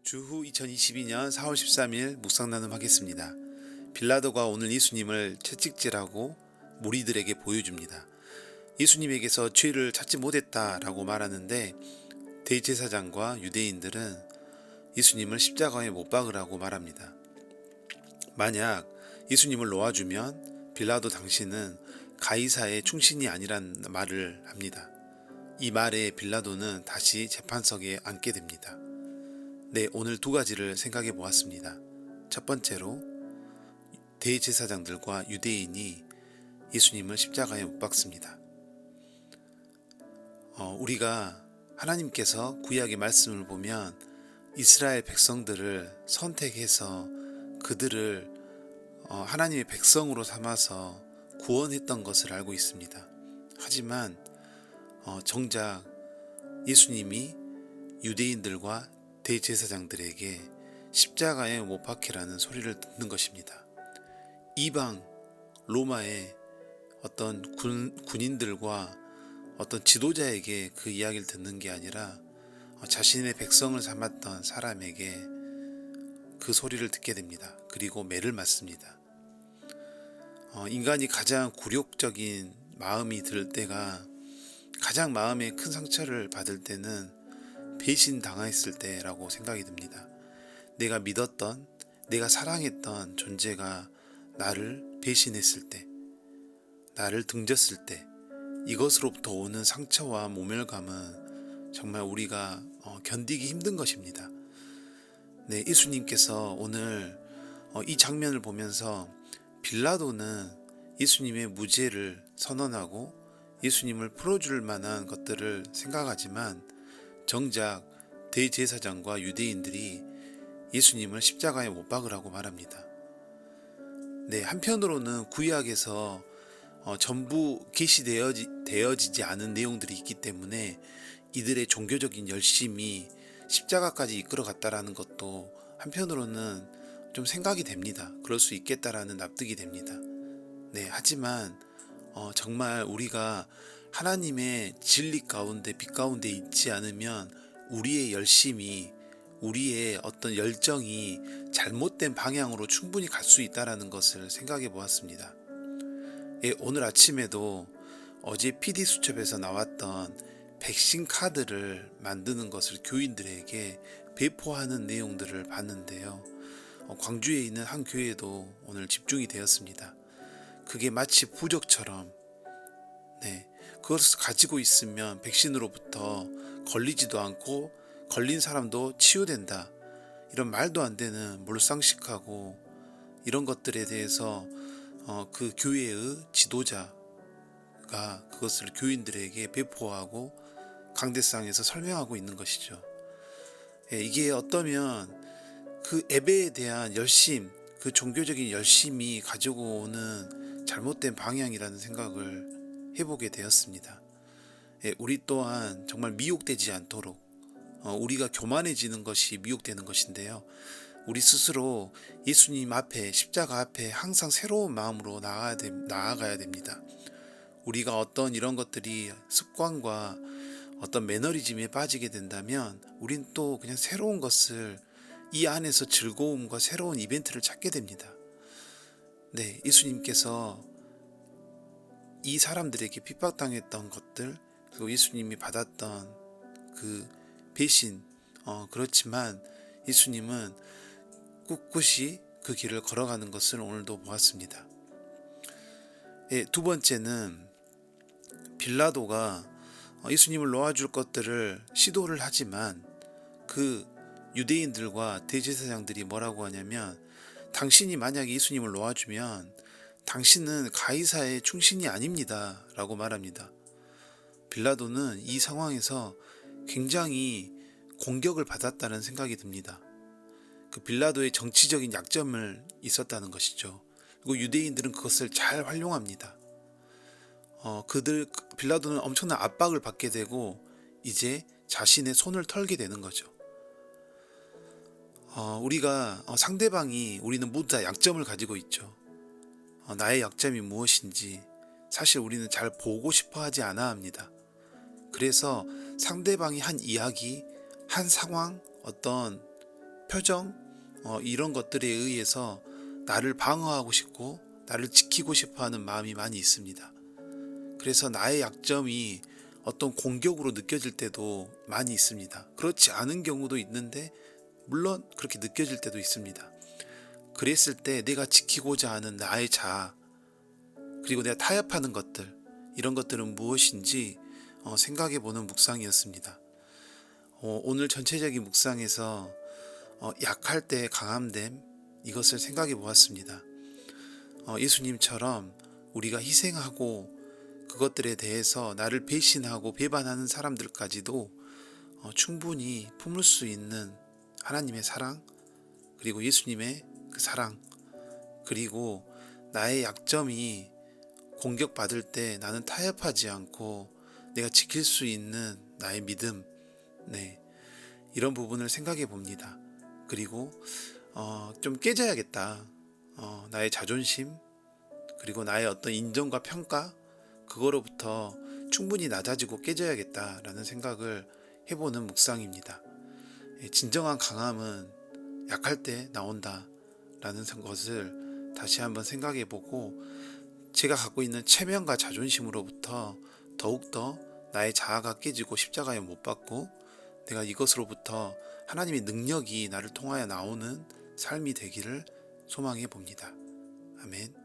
주후 2022년 4월 13일 묵상 나눔하겠습니다. 빌라도가 오늘 예수님을 채찍질하고 무리들에게 보여줍니다. 예수님에게서 죄를 찾지 못했다라고 말하는데 대제사장과 유대인들은 예수님을 십자가에 못 박으라고 말합니다. 만약 예수님을 놓아주면 빌라도 당신은 가이사의 충신이 아니란 말을 합니다. 이 말에 빌라도는 다시 재판석에 앉게 됩니다. 네, 오늘 두 가지를 생각해 보았습니다. 첫 번째로 대제사장들과 유대인이 예수님을 십자가에 못 박습니다. 우리가 하나님께서 구약의 말씀을 보면 이스라엘 백성들을 선택해서 그들을 하나님의 백성으로 삼아서 구원했던 것을 알고 있습니다. 하지만 정작 예수님이 유대인들과 대제사장들에게 십자가에 못 박히라는 소리를 듣는 것입니다. 이방 로마의 어떤 군인들과 어떤 지도자에게 그 이야기를 듣는 게 아니라 자신의 백성을 삼았던 사람에게 그 소리를 듣게 됩니다. 그리고 매를 맞습니다. 인간이 가장 굴욕적인 마음이 들 때가, 가장 마음에 큰 상처를 받을 때는 배신 당했을 때라고 생각이 듭니다. 내가 믿었던, 내가 사랑했던 존재가 나를 배신했을 때, 나를 등졌을 때, 이것으로부터 오는 상처와 모멸감은 정말 우리가 견디기 힘든 것입니다. 네, 예수님께서 오늘 이 장면을 보면서 빌라도는 예수님의 무죄를 선언하고 예수님을 풀어줄 만한 것들을 생각하지만 정작 대제사장과 유대인들이 예수님을 십자가에 못 박으라고 말합니다. 네, 한편으로는 구약에서 전부 계시되어지지 않은 내용들이 있기 때문에 이들의 종교적인 열심이 십자가까지 이끌어갔다라는 것도 한편으로는 좀 생각이 됩니다. 그럴 수 있겠다라는 납득이 됩니다. 네, 하지만 정말 우리가 하나님의 진리 가운데, 빛 가운데 있지 않으면 우리의 열심이, 우리의 어떤 열정이 잘못된 방향으로 충분히 갈 수 있다는 것을 생각해 보았습니다. 예, 오늘 아침에도 어제 PD수첩에서 나왔던 백신 카드를 만드는 것을 교인들에게 배포하는 내용들을 봤는데요. 광주에 있는 한 교회도 오늘 집중이 되었습니다. 그게 마치 부적처럼, 네, 그것을 가지고 있으면 백신으로부터 걸리지도 않고 걸린 사람도 치유된다, 이런 말도 안 되는 몰상식하고 이런 것들에 대해서 그 교회의 지도자가 그것을 교인들에게 배포하고 강대상에서 설명하고 있는 것이죠. 예, 이게 어떠면 그 예배에 대한 열심, 그 종교적인 열심이 가지고 오는 잘못된 방향이라는 생각을 해보게 되었습니다. 예, 우리 또한 정말 미혹되지 않도록, 우리가 교만해지는 것이 미혹되는 것인데요. 우리 스스로 예수님 앞에, 십자가 앞에 항상 새로운 마음으로 나아가야 됩니다. 우리가 어떤 이런 것들이 습관과 어떤 매너리즘에 빠지게 된다면 우린 또 그냥 새로운 것을, 이 안에서 즐거움과 새로운 이벤트를 찾게 됩니다. 네, 예수님께서 이 사람들에게 핍박당했던 것들, 그리고 예수님이 받았던 그 배신, 그렇지만 예수님은 꿋꿋이 그 길을 걸어가는 것을 오늘도 보았습니다. 예, 두 번째는 빌라도가 예수님을 놓아줄 것들을 시도를 하지만 그 유대인들과 대제사장들이 뭐라고 하냐면, 당신이 만약에 예수님을 놓아주면 당신은 가이사의 충신이 아닙니다 라고 말합니다. 빌라도는 이 상황에서 굉장히 공격을 받았다는 생각이 듭니다. 그 빌라도의 정치적인 약점을 있었다는 것이죠. 그리고 유대인들은 그것을 잘 활용합니다. 빌라도는 엄청난 압박을 받게 되고 이제 자신의 손을 털게 되는 거죠. 우리가 상대방이, 우리는 모두 다 약점을 가지고 있죠. 나의 약점이 무엇인지 사실 우리는 잘 보고 싶어 하지 않아 합니다. 그래서 상대방이 한 이야기, 한 상황, 어떤 표정, 이런 것들에 의해서 나를 방어하고 싶고 나를 지키고 싶어하는 마음이 많이 있습니다. 그래서 나의 약점이 어떤 공격으로 느껴질 때도 많이 있습니다. 그렇지 않은 경우도 있는데 물론 그렇게 느껴질 때도 있습니다. 그랬을 때 내가 지키고자 하는 나의 자아, 그리고 내가 타협하는 것들, 이런 것들은 무엇인지 생각해보는 묵상이었습니다. 오늘 전체적인 묵상에서 약할 때 강함됨, 이것을 생각해 보았습니다. 예수님처럼 우리가 희생하고 그것들에 대해서 나를 배신하고 배반하는 사람들까지도 충분히 품을 수 있는 하나님의 사랑, 그리고 예수님의 그 사랑, 그리고 나의 약점이 공격받을 때 나는 타협하지 않고 내가 지킬 수 있는 나의 믿음, 네, 이런 부분을 생각해 봅니다. 그리고 좀 깨져야겠다. 나의 자존심, 그리고 나의 어떤 인정과 평가, 그거로부터 충분히 낮아지고 깨져야겠다라는 생각을 해보는 묵상입니다. 진정한 강함은 약할 때 나온다 라는 것을 다시 한번 생각해 보고, 제가 갖고 있는 체면과 자존심으로부터 더욱더 나의 자아가 깨지고 십자가에 못 박고 내가 이것으로부터 하나님의 능력이 나를 통하여 나오는 삶이 되기를 소망해 봅니다. 아멘.